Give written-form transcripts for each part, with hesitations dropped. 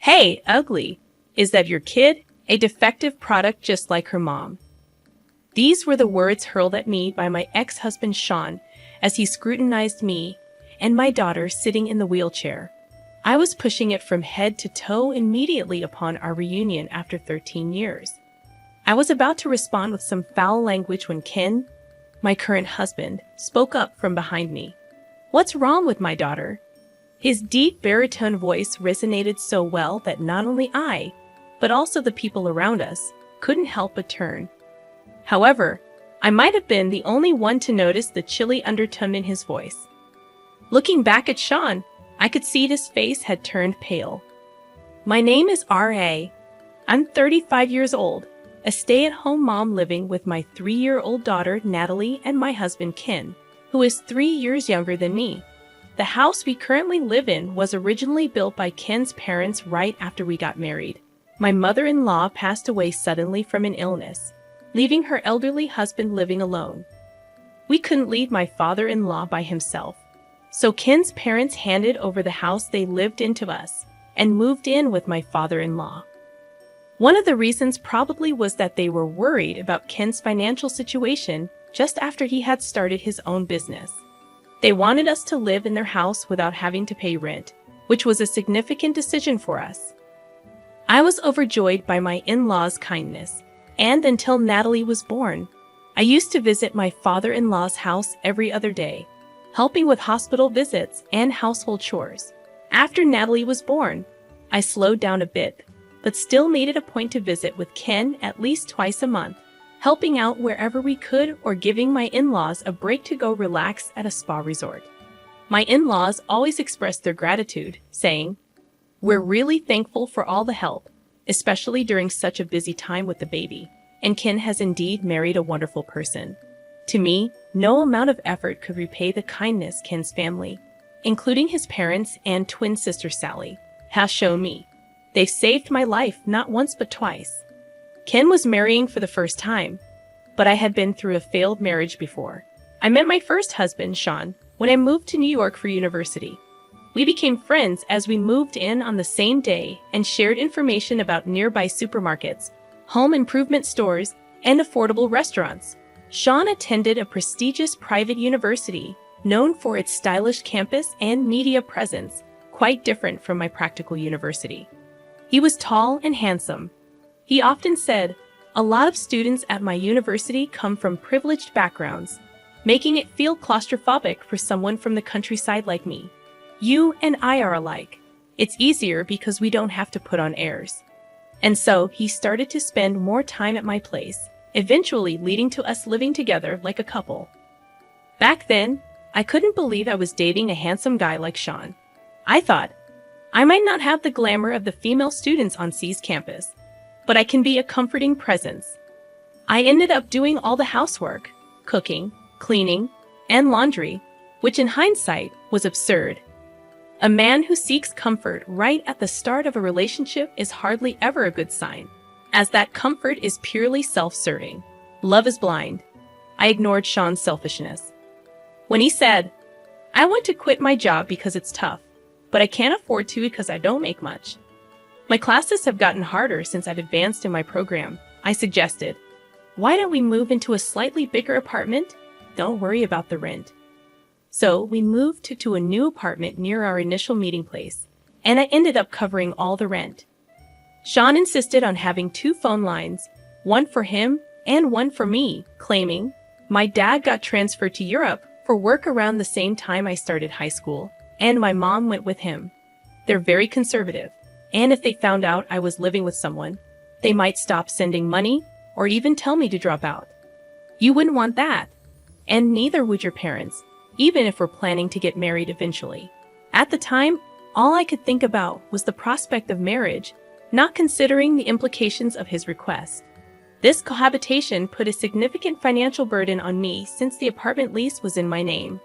Hey, ugly. Is that your kid? A defective product just like her mom. These were the words hurled at me by my ex-husband Sean as he scrutinized me and my daughter sitting in the wheelchair. I was pushing it from head to toe immediately upon our reunion after 13 years. I was about to respond with some foul language when Ken, my current husband, spoke up from behind me. "What's wrong with my daughter?" His deep baritone voice resonated so well that not only I, but also the people around us, couldn't help but turn. However, I might have been the only one to notice the chilly undertone in his voice. Looking back at Sean, I could see his face had turned pale. My name is R.A. I'm 35 years old, a stay-at-home mom living with my 3-year-old daughter Natalie and my husband Ken, who is 3 years younger than me. The house we currently live in was originally built by Ken's parents right after we got married. My mother-in-law passed away suddenly from an illness, leaving her elderly husband living alone. We couldn't leave my father-in-law by himself, so Ken's parents handed over the house they lived in to us and moved in with my father-in-law. One of the reasons probably was that they were worried about Ken's financial situation just after he had started his own business. They wanted us to live in their house without having to pay rent, which was a significant decision for us. I was overjoyed by my in-laws' kindness, and until Natalie was born, I used to visit my father-in-law's house every other day, helping with hospital visits and household chores. After Natalie was born, I slowed down a bit, but still made it a point to visit with Ken at least twice a month, helping out wherever we could or giving my in-laws a break to go relax at a spa resort. My in-laws always expressed their gratitude, saying, "We're really thankful for all the help, especially during such a busy time with the baby, and Ken has indeed married a wonderful person." To me, no amount of effort could repay the kindness Ken's family, including his parents and twin sister Sally, has shown me. They've saved my life not once but twice. Ken was marrying for the first time, but I had been through a failed marriage before. I met my first husband, Sean, when I moved to New York for university. We became friends as we moved in on the same day and shared information about nearby supermarkets, home improvement stores, and affordable restaurants. Sean attended a prestigious private university known for its stylish campus and media presence, quite different from my practical university. He was tall and handsome. He often said, "A lot of students at my university come from privileged backgrounds, making it feel claustrophobic for someone from the countryside like me. You and I are alike. It's easier because we don't have to put on airs." And so he started to spend more time at my place, eventually leading to us living together like a couple. Back then, I couldn't believe I was dating a handsome guy like Sean. I thought, I might not have the glamour of the female students on C's campus, but I can be a comforting presence. I ended up doing all the housework, cooking, cleaning, and laundry, which in hindsight was absurd. A man who seeks comfort right at the start of a relationship is hardly ever a good sign, as that comfort is purely self-serving. Love is blind. I ignored Sean's selfishness. When he said, "I want to quit my job because it's tough, but I can't afford to because I don't make much. My classes have gotten harder since I've advanced in my program," I suggested, "Why don't we move into a slightly bigger apartment? Don't worry about the rent." So we moved to a new apartment near our initial meeting place, and I ended up covering all the rent. Sean insisted on having 2 phone lines, one for him and one for me, claiming, "My dad got transferred to Europe for work around the same time I started high school, and my mom went with him. They're very conservative, and if they found out I was living with someone, they might stop sending money or even tell me to drop out. You wouldn't want that, and neither would your parents, even if we're planning to get married eventually." At the time, all I could think about was the prospect of marriage, not considering the implications of his request. This cohabitation put a significant financial burden on me since the apartment lease was in my name.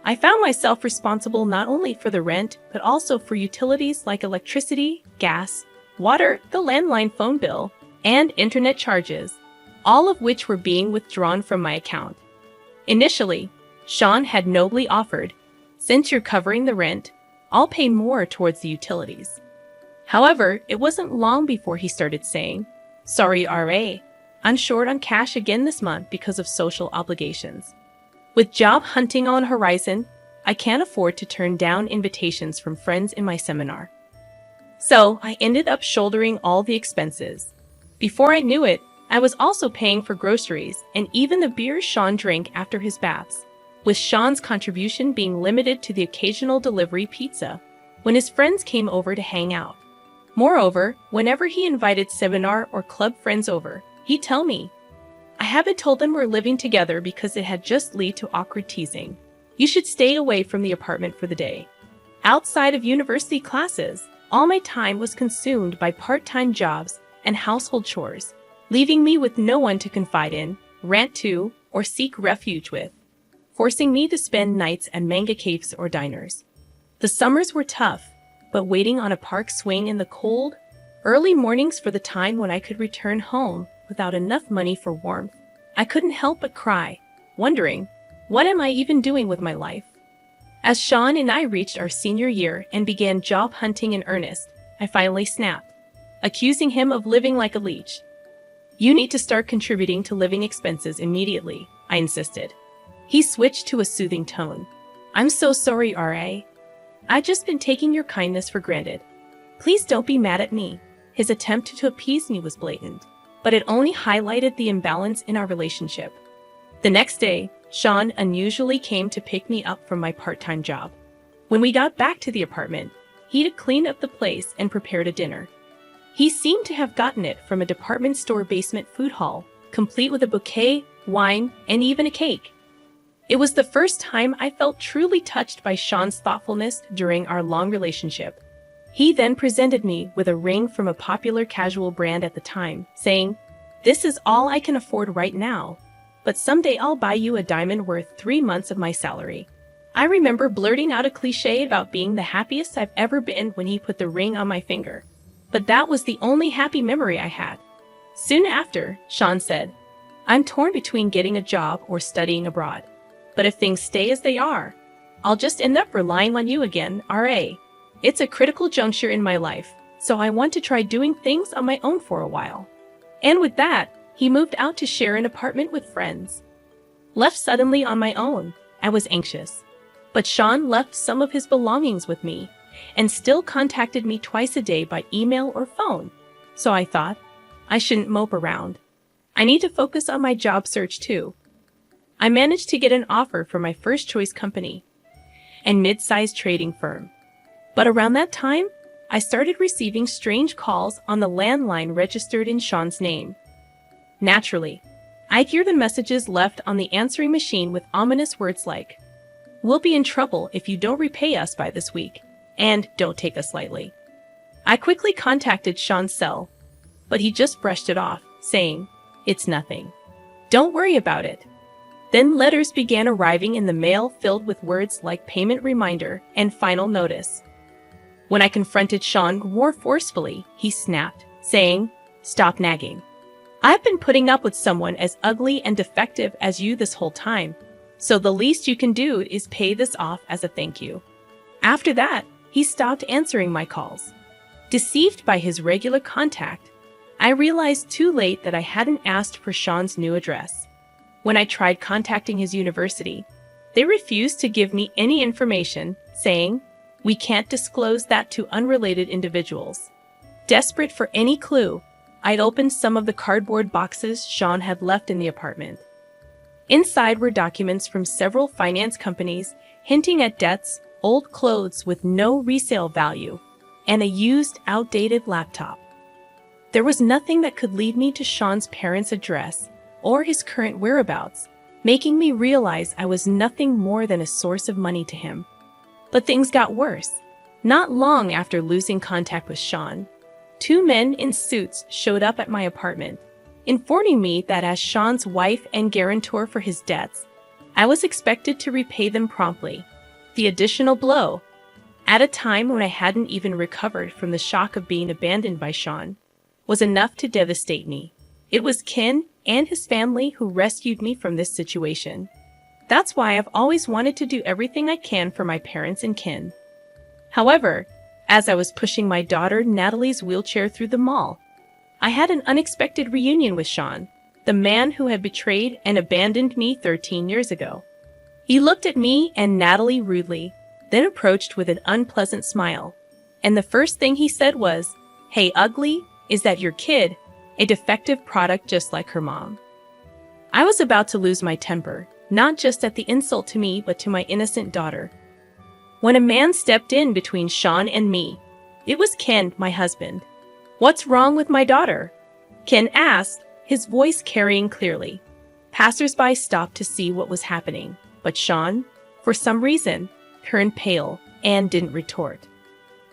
I found myself responsible not only for the rent, but also for utilities like electricity, gas, water, the landline phone bill, and internet charges, all of which were being withdrawn from my account. Initially, Sean had nobly offered, "Since you're covering the rent, I'll pay more towards the utilities." However, it wasn't long before he started saying, "Sorry, RA, I'm short on cash again this month because of social obligations. With job hunting on the horizon, I can't afford to turn down invitations from friends in my seminar." So I ended up shouldering all the expenses. Before I knew it, I was also paying for groceries and even the beer Sean drank after his baths, with Sean's contribution being limited to the occasional delivery pizza when his friends came over to hang out. Moreover, whenever he invited seminar or club friends over, he'd tell me, "I haven't told them we're living together because it had just lead to awkward teasing. You should stay away from the apartment for the day." Outside of university classes, all my time was consumed by part-time jobs and household chores, leaving me with no one to confide in, rant to, or seek refuge with, forcing me to spend nights at manga caves or diners. The summers were tough, but waiting on a park swing in the cold, early mornings for the time when I could return home without enough money for warmth, I couldn't help but cry, wondering, what am I even doing with my life? As Sean and I reached our senior year and began job hunting in earnest, I finally snapped, accusing him of living like a leech. "You need to start contributing to living expenses immediately," I insisted. He switched to a soothing tone. "I'm so sorry, RA. I've just been taking your kindness for granted. Please don't be mad at me." His attempt to appease me was blatant, but it only highlighted the imbalance in our relationship. The next day, Sean unusually came to pick me up from my part-time job. When we got back to the apartment, he'd cleaned up the place and prepared a dinner. He seemed to have gotten it from a department store basement food hall, complete with a bouquet, wine, and even a cake. It was the first time I felt truly touched by Sean's thoughtfulness during our long relationship. He then presented me with a ring from a popular casual brand at the time, saying, "This is all I can afford right now, but someday I'll buy you a diamond worth 3 months of my salary." I remember blurting out a cliche about being the happiest I've ever been when he put the ring on my finger. But that was the only happy memory I had. Soon after, Sean said, "I'm torn between getting a job or studying abroad. But if things stay as they are, I'll just end up relying on you again, RA. It's a critical juncture in my life, so I want to try doing things on my own for a while." And with that, he moved out to share an apartment with friends. Left suddenly on my own, I was anxious. But Sean left some of his belongings with me and still contacted me twice a day by email or phone. So I thought, I shouldn't mope around. I need to focus on my job search too. I managed to get an offer for my first choice company, a mid-sized trading firm. But around that time, I started receiving strange calls on the landline registered in Sean's name. Naturally, I'd hear the messages left on the answering machine with ominous words like, "We'll be in trouble if you don't repay us by this week, and don't take us lightly." I quickly contacted Sean's cell, but he just brushed it off, saying, "It's nothing. Don't worry about it." Then letters began arriving in the mail filled with words like payment reminder and final notice. When I confronted Sean more forcefully, he snapped, saying, "Stop nagging. I've been putting up with someone as ugly and defective as you this whole time, so the least you can do is pay this off as a thank you." After that, he stopped answering my calls. Deceived by his regular contact, I realized too late that I hadn't asked for Sean's new address. When I tried contacting his university, they refused to give me any information, saying, "We can't disclose that to unrelated individuals." Desperate for any clue, I'd opened some of the cardboard boxes Sean had left in the apartment. Inside were documents from several finance companies hinting at debts, old clothes with no resale value, and a used, outdated laptop. There was nothing that could lead me to Sean's parents' address or his current whereabouts, making me realize I was nothing more than a source of money to him. But things got worse. Not long after losing contact with Sean, 2 men in suits showed up at my apartment, informing me that as Sean's wife and guarantor for his debts, I was expected to repay them promptly. The additional blow, at a time when I hadn't even recovered from the shock of being abandoned by Sean, was enough to devastate me. It was Ken and his family who rescued me from this situation. That's why I've always wanted to do everything I can for my parents and kin. However, as I was pushing my daughter Natalie's wheelchair through the mall. I had an unexpected reunion with Sean, the man who had betrayed and abandoned me 13 years ago. He looked at me and Natalie rudely, then approached with an unpleasant smile. And the first thing he said was, "Hey, ugly, is that your kid? A defective product just like her mom." I was about to lose my temper, not just at the insult to me, but to my innocent daughter, when a man stepped in between Sean and me. It was Ken, my husband. "What's wrong with my daughter?" Ken asked, his voice carrying clearly. Passers-by stopped to see what was happening, but Sean, for some reason, turned pale and didn't retort.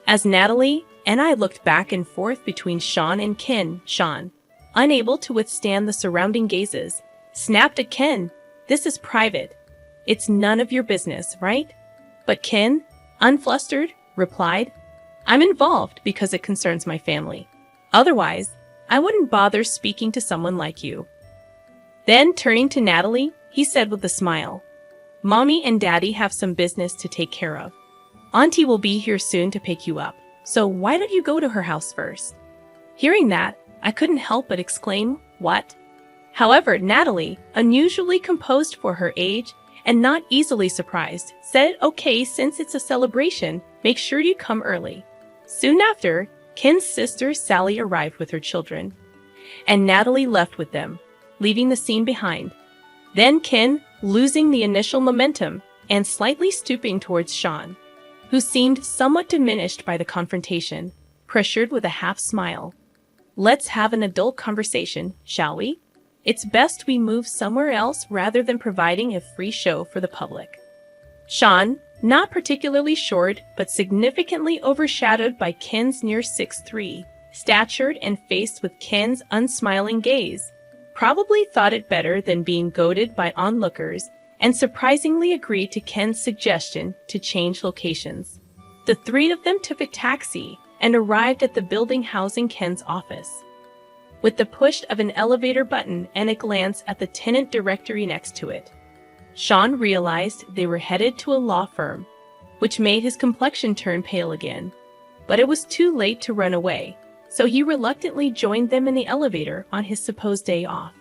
As Natalie and I looked back and forth between Sean and Ken, Sean, unable to withstand the surrounding gazes, snapped at Ken, "This is private. It's none of your business, right?" But Ken, unflustered, replied, "I'm involved because it concerns my family. Otherwise, I wouldn't bother speaking to someone like you." Then, turning to Natalie, he said with a smile, "Mommy and Daddy have some business to take care of. Auntie will be here soon to pick you up, so why don't you go to her house first?" Hearing that, I couldn't help but exclaim, "What?" However, Natalie, unusually composed for her age and not easily surprised, said, "Okay, since it's a celebration, make sure you come early." Soon after, Ken's sister Sally arrived with her children, and Natalie left with them, leaving the scene behind. Then Ken, losing the initial momentum and slightly stooping towards Sean, who seemed somewhat diminished by the confrontation, pressured with a half smile, "Let's have an adult conversation, shall we? It's best we move somewhere else rather than providing a free show for the public." Sean, not particularly short but significantly overshadowed by Ken's near 6'3", statured and faced with Ken's unsmiling gaze, probably thought it better than being goaded by onlookers and surprisingly agreed to Ken's suggestion to change locations. The three of them took a taxi and arrived at the building housing Ken's office. With the push of an elevator button and a glance at the tenant directory next to it, Sean realized they were headed to a law firm, which made his complexion turn pale again. But it was too late to run away, so he reluctantly joined them in the elevator on his supposed day off.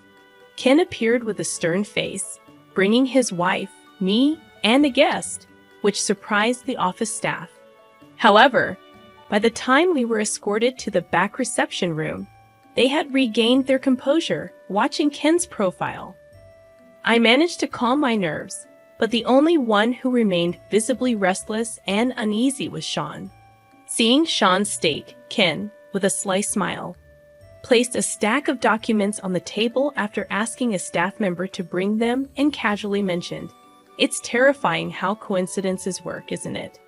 Ken appeared with a stern face, bringing his wife, me, and a guest, which surprised the office staff. However, by the time we were escorted to the back reception room, they had regained their composure, watching Ken's profile. I managed to calm my nerves, but the only one who remained visibly restless and uneasy was Sean. Seeing Sean's state, Ken, with a sly smile, placed a stack of documents on the table after asking a staff member to bring them and casually mentioned, "It's terrifying how coincidences work, isn't it?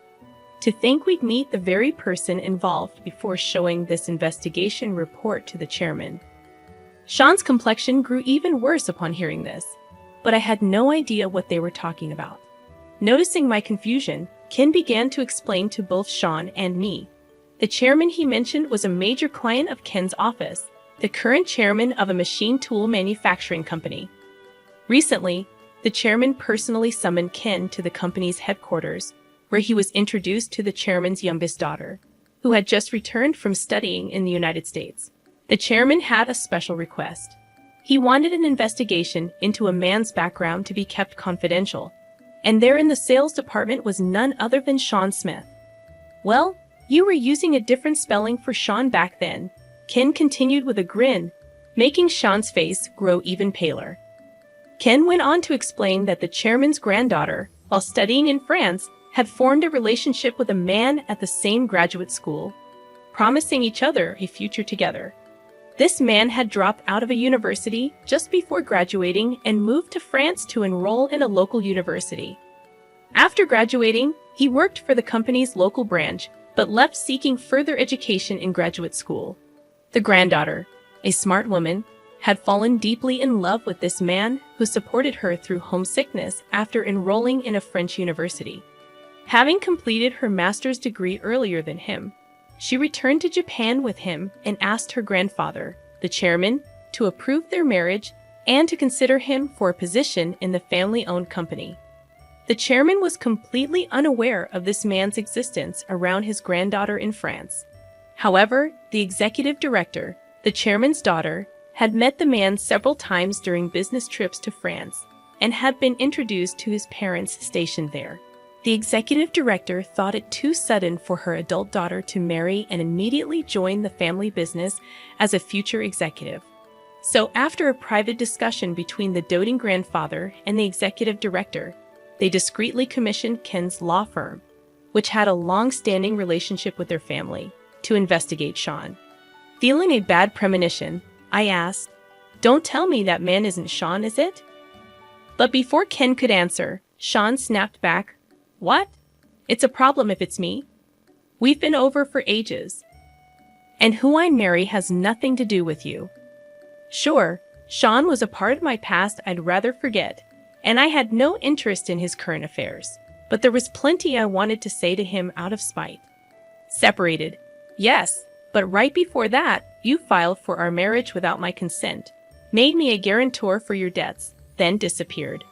To think we'd meet the very person involved before showing this investigation report to the chairman." Sean's complexion grew even worse upon hearing this, but I had no idea what they were talking about. Noticing my confusion, Ken began to explain to both Sean and me. The chairman he mentioned was a major client of Ken's office, the current chairman of a machine tool manufacturing company. Recently, the chairman personally summoned Ken to the company's headquarters, where he was introduced to the chairman's youngest daughter, who had just returned from studying in the United States. The chairman had a special request. He wanted an investigation into a man's background to be kept confidential, and there in the sales department was none other than Sean Smith. "Well, you were using a different spelling for Sean back then," Ken continued with a grin, making Sean's face grow even paler. Ken went on to explain that the chairman's granddaughter, while studying in France, had formed a relationship with a man at the same graduate school, promising each other a future together. This man had dropped out of a university just before graduating and moved to France to enroll in a local university. After graduating, he worked for the company's local branch, but left seeking further education in graduate school. The granddaughter, a smart woman, had fallen deeply in love with this man who supported her through homesickness after enrolling in a French university. Having completed her master's degree earlier than him, she returned to Japan with him and asked her grandfather, the chairman, to approve their marriage and to consider him for a position in the family-owned company. The chairman was completely unaware of this man's existence around his granddaughter in France. However, the executive director, the chairman's daughter, had met the man several times during business trips to France and had been introduced to his parents stationed there. The executive director thought it too sudden for her adult daughter to marry and immediately join the family business as a future executive. So after a private discussion between the doting grandfather and the executive director, they discreetly commissioned Ken's law firm, which had a long-standing relationship with their family, to investigate Sean. Feeling a bad premonition, I asked, "Don't tell me that man isn't Sean, is it?" But before Ken could answer, Sean snapped back, "What? It's a problem if it's me. We've been over for ages. And who I marry has nothing to do with you." Sure, Sean was a part of my past I'd rather forget, and I had no interest in his current affairs, but there was plenty I wanted to say to him out of spite. "Separated. Yes, but right before that, you filed for our marriage without my consent, made me a guarantor for your debts, then disappeared,"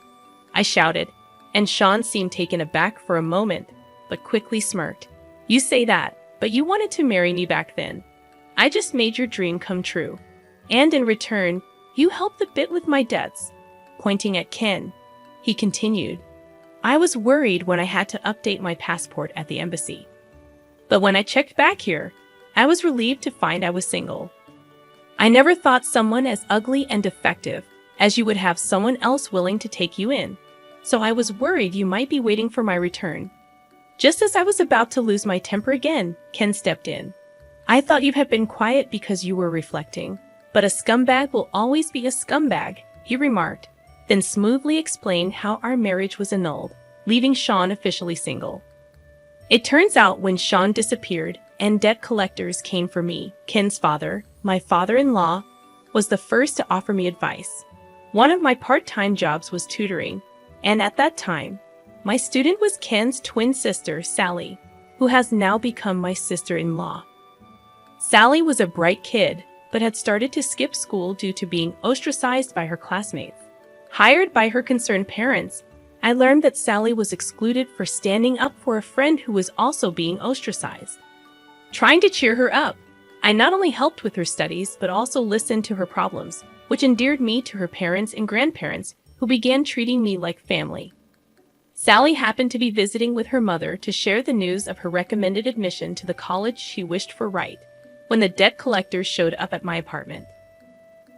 I shouted, and Sean seemed taken aback for a moment, but quickly smirked. "You say that, but you wanted to marry me back then. I just made your dream come true. And in return, you helped a bit with my debts." Pointing at Ken, he continued, "I was worried when I had to update my passport at the embassy. But when I checked back here, I was relieved to find I was single. I never thought someone as ugly and defective as you would have someone else willing to take you in. So I was worried you might be waiting for my return." Just as I was about to lose my temper again, Ken stepped in. "I thought you had been quiet because you were reflecting, but a scumbag will always be a scumbag," he remarked, then smoothly explained how our marriage was annulled, leaving Sean officially single. It turns out when Sean disappeared and debt collectors came for me, Ken's father, my father-in-law, was the first to offer me advice. One of my part-time jobs was tutoring, and at that time, my student was Ken's twin sister, Sally, who has now become my sister-in-law. Sally was a bright kid, but had started to skip school due to being ostracized by her classmates. Hired by her concerned parents, I learned that Sally was excluded for standing up for a friend who was also being ostracized. Trying to cheer her up, I not only helped with her studies, but also listened to her problems, which endeared me to her parents and grandparents, who began treating me like family. Sally happened to be visiting with her mother to share the news of her recommended admission to the college she wished for right when the debt collectors showed up at my apartment.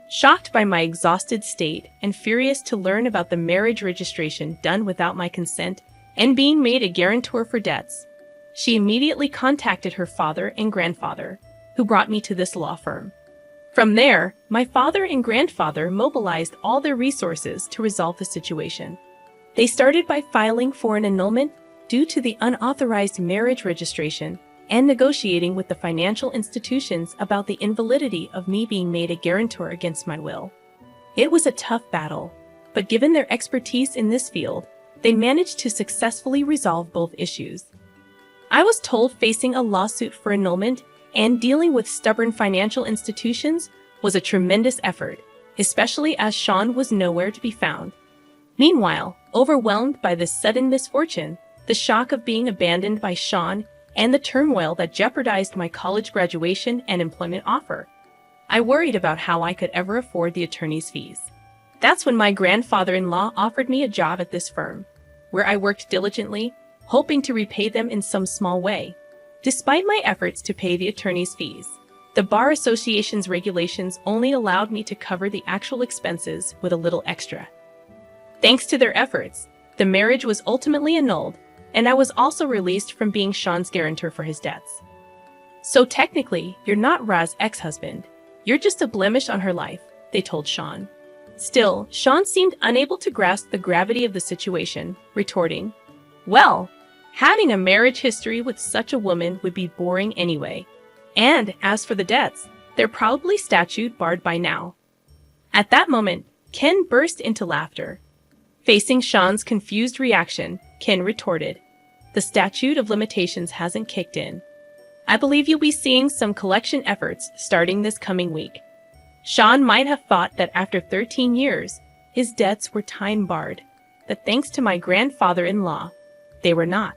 Shocked by my exhausted state and furious to learn about the marriage registration done without my consent and being made a guarantor for debts, she immediately contacted her father and grandfather, who brought me to this law firm. From there, my father and grandfather mobilized all their resources to resolve the situation. They started by filing for an annulment due to the unauthorized marriage registration and negotiating with the financial institutions about the invalidity of me being made a guarantor against my will. It was a tough battle, but given their expertise in this field, they managed to successfully resolve both issues. I was told facing a lawsuit for annulment and dealing with stubborn financial institutions was a tremendous effort, especially as Sean was nowhere to be found. Meanwhile, overwhelmed by this sudden misfortune, the shock of being abandoned by Sean, and the turmoil that jeopardized my college graduation and employment offer, I worried about how I could ever afford the attorney's fees. That's when my grandfather-in-law offered me a job at this firm, where I worked diligently, hoping to repay them in some small way. Despite my efforts to pay the attorney's fees, the Bar Association's regulations only allowed me to cover the actual expenses with a little extra. Thanks to their efforts, the marriage was ultimately annulled, and I was also released from being Sean's guarantor for his debts. So technically, you're not Ra's ex-husband. You're just a blemish on her life, they told Sean. Still, Sean seemed unable to grasp the gravity of the situation, retorting, "Well, having a marriage history with such a woman would be boring anyway. And as for the debts, they're probably statute barred by now." At that moment, Ken burst into laughter. Facing Sean's confused reaction, Ken retorted, "The statute of limitations hasn't kicked in. I believe you'll be seeing some collection efforts starting this coming week." Sean might have thought that after 13 years, his debts were time-barred. that thanks to my grandfather-in-law, they were not.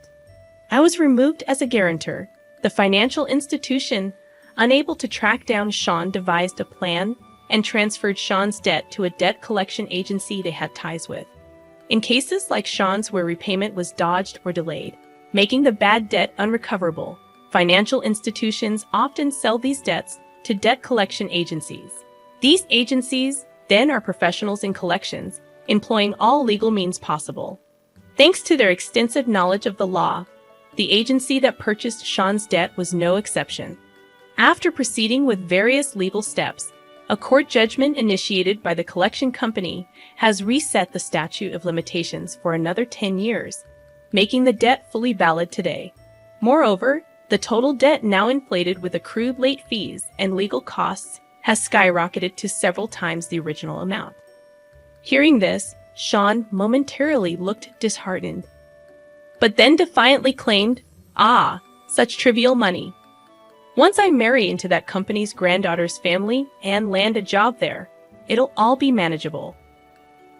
I was removed as a guarantor. The financial institution, unable to track down Sean, devised a plan and transferred Sean's debt to a debt collection agency they had ties with. In cases like Sean's where repayment was dodged or delayed, making the bad debt unrecoverable, financial institutions often sell these debts to debt collection agencies. These agencies then are professionals in collections, employing all legal means possible. Thanks to their extensive knowledge of the law, the agency that purchased Sean's debt was no exception. After proceeding with various legal steps, a court judgment initiated by the collection company has reset the statute of limitations for another 10 years, making the debt fully valid today. Moreover, the total debt, now inflated with accrued late fees and legal costs, has skyrocketed to several times the original amount. Hearing this, Sean momentarily looked disheartened, but then defiantly claimed, "Ah, such trivial money. Once I marry into that company's granddaughter's family and land a job there, it'll all be manageable."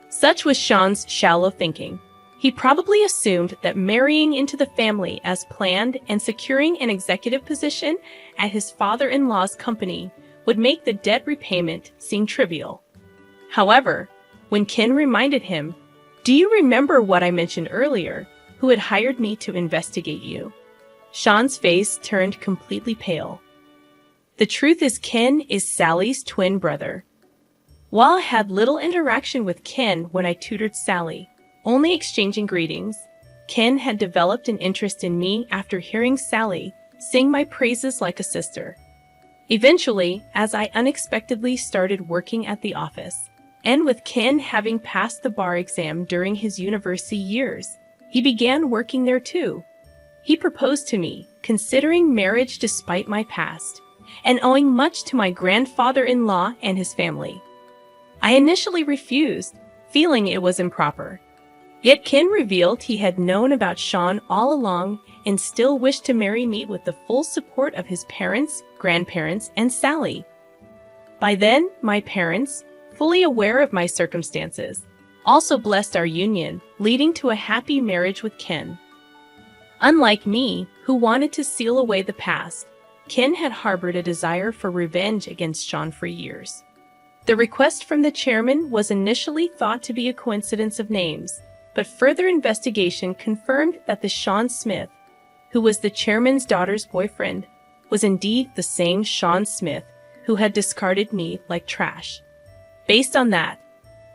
Such was Sean's shallow thinking. He probably assumed that marrying into the family as planned and securing an executive position at his father-in-law's company would make the debt repayment seem trivial. However, when Ken reminded him, "Do you remember what I mentioned earlier, who had hired me to investigate you?" Sean's face turned completely pale. The truth is, Ken is Sally's twin brother. While I had little interaction with Ken when I tutored Sally, only exchanging greetings, Ken had developed an interest in me after hearing Sally sing my praises like a sister. Eventually, as I unexpectedly started working at the office, and with Ken having passed the bar exam during his university years, he began working there too. He proposed to me, considering marriage despite my past, and owing much to my grandfather-in-law and his family. I initially refused, feeling it was improper. Yet Ken revealed he had known about Sean all along and still wished to marry me with the full support of his parents, grandparents, and Sally. By then, my parents, fully aware of my circumstances, also blessed our union, leading to a happy marriage with Ken. Unlike me, who wanted to seal away the past, Ken had harbored a desire for revenge against Sean for years. The request from the chairman was initially thought to be a coincidence of names, but further investigation confirmed that the Sean Smith, who was the chairman's daughter's boyfriend, was indeed the same Sean Smith who had discarded me like trash. Based on that,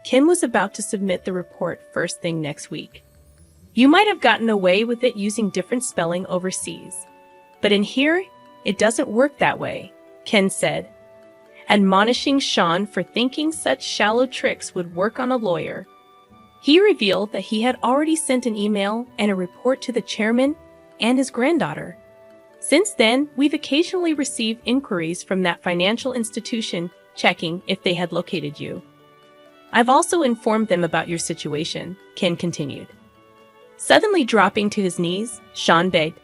Ken was about to submit the report first thing next week. "You might have gotten away with it using different spelling overseas, but in here, it doesn't work that way," Ken said, admonishing Sean for thinking such shallow tricks would work on a lawyer. He revealed that he had already sent an email and a report to the chairman and his granddaughter. Since then, we've occasionally received inquiries from that financial institution checking if they had located you. I've also informed them about your situation," Ken continued. Suddenly dropping to his knees, Sean begged,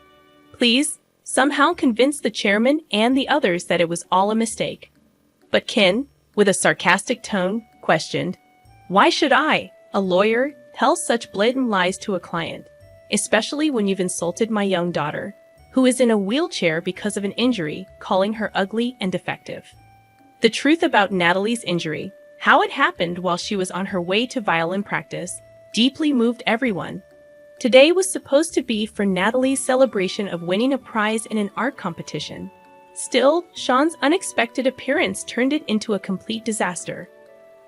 "Please, somehow convince the chairman and the others that it was all a mistake." But Ken, with a sarcastic tone, questioned, "Why should I, a lawyer, tell such blatant lies to a client, especially when you've insulted my young daughter, who is in a wheelchair because of an injury, calling her ugly and defective?" The truth about Natalie's injury, how it happened while she was on her way to violin practice, deeply moved everyone. Today was supposed to be for Natalie's celebration of winning a prize in an art competition. Still, Sean's unexpected appearance turned it into a complete disaster.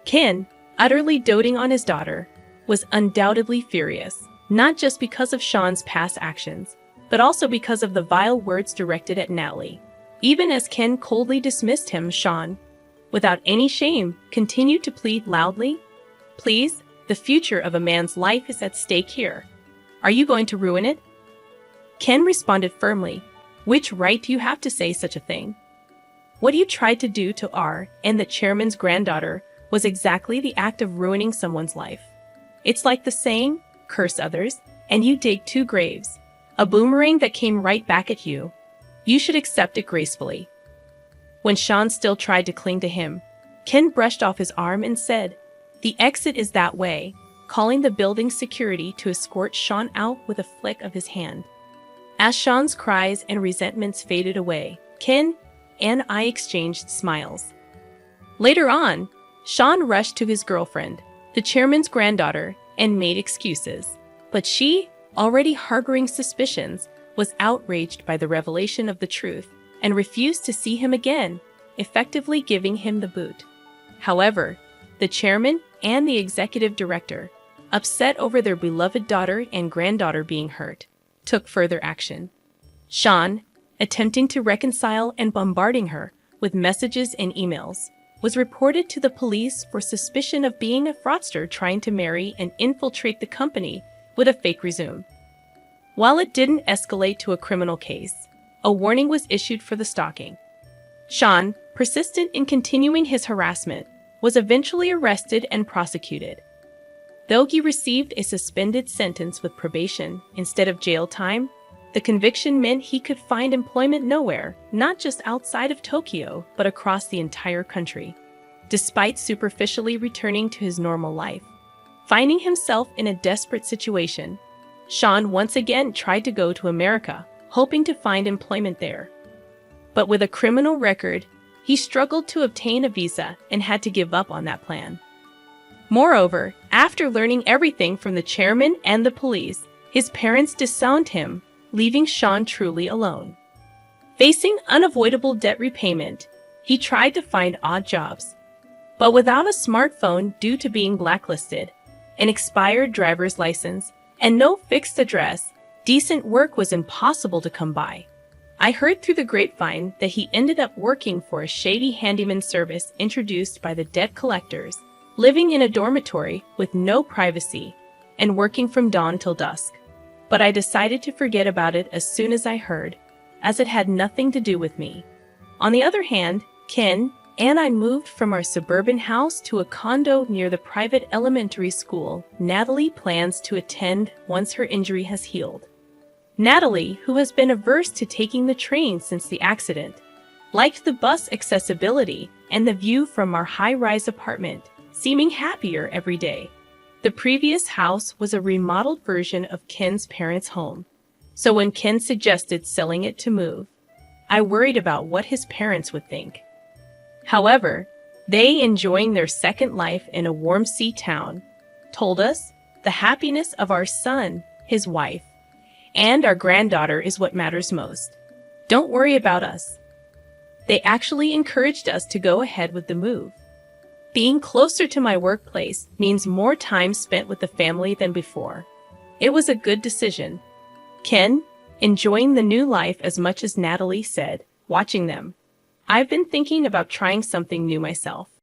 Ken, utterly doting on his daughter, was undoubtedly furious, not just because of Sean's past actions, but also because of the vile words directed at Natalie. Even as Ken coldly dismissed him, Sean, without any shame, continued to plead loudly, "Please, the future of a man's life is at stake here. Are you going to ruin it?" Ken responded firmly, "Which right do you have to say such a thing? What you tried to do to R and the chairman's granddaughter was exactly the act of ruining someone's life. It's like the saying, curse others, and you dig two graves, a boomerang that came right back at you. You should accept it gracefully." When Sean still tried to cling to him, Ken brushed off his arm and said, "The exit is that way. calling the building's security to escort Sean out with a flick of his hand. As Sean's cries and resentments faded away, Ken and I exchanged smiles. Later on, Sean rushed to his girlfriend, the chairman's granddaughter, and made excuses. But she, already harboring suspicions, was outraged by the revelation of the truth and refused to see him again, effectively giving him the boot. However, the chairman and the executive director, upset over their beloved daughter and granddaughter being hurt, took further action. Sean, attempting to reconcile and bombarding her with messages and emails, was reported to the police for suspicion of being a fraudster trying to marry and infiltrate the company with a fake resume. While it didn't escalate to a criminal case, a warning was issued for the stalking. Sean, persistent in continuing his harassment, was eventually arrested and prosecuted. Though he received a suspended sentence with probation instead of jail time, the conviction meant he could find employment nowhere, not just outside of Tokyo, but across the entire country. Despite superficially returning to his normal life, finding himself in a desperate situation, Sean once again tried to go to America, hoping to find employment there. But with a criminal record, he struggled to obtain a visa and had to give up on that plan. Moreover, after learning everything from the chairman and the police, his parents disowned him, leaving Sean truly alone. Facing unavoidable debt repayment, he tried to find odd jobs. But without a smartphone due to being blacklisted, an expired driver's license, and no fixed address, decent work was impossible to come by. I heard through the grapevine that he ended up working for a shady handyman service introduced by the debt collectors, living in a dormitory with no privacy, and working from dawn till dusk. But I decided to forget about it as soon as I heard, as it had nothing to do with me. On the other hand, Ken and I moved from our suburban house to a condo near the private elementary school Natalie plans to attend once her injury has healed. Natalie, who has been averse to taking the train since the accident, liked the bus accessibility and the view from our high-rise apartment, seeming happier every day. The previous house was a remodeled version of Ken's parents' home, so when Ken suggested selling it to move, I worried about what his parents would think. However, they, enjoying their second life in a warm sea town, told us the happiness of our son, his wife, and our granddaughter is what matters most. Don't worry about us. They actually encouraged us to go ahead with the move. Being closer to my workplace means more time spent with the family than before. It was a good decision. Ken, enjoying the new life as much as Natalie said, watching them. I've been thinking about trying something new myself.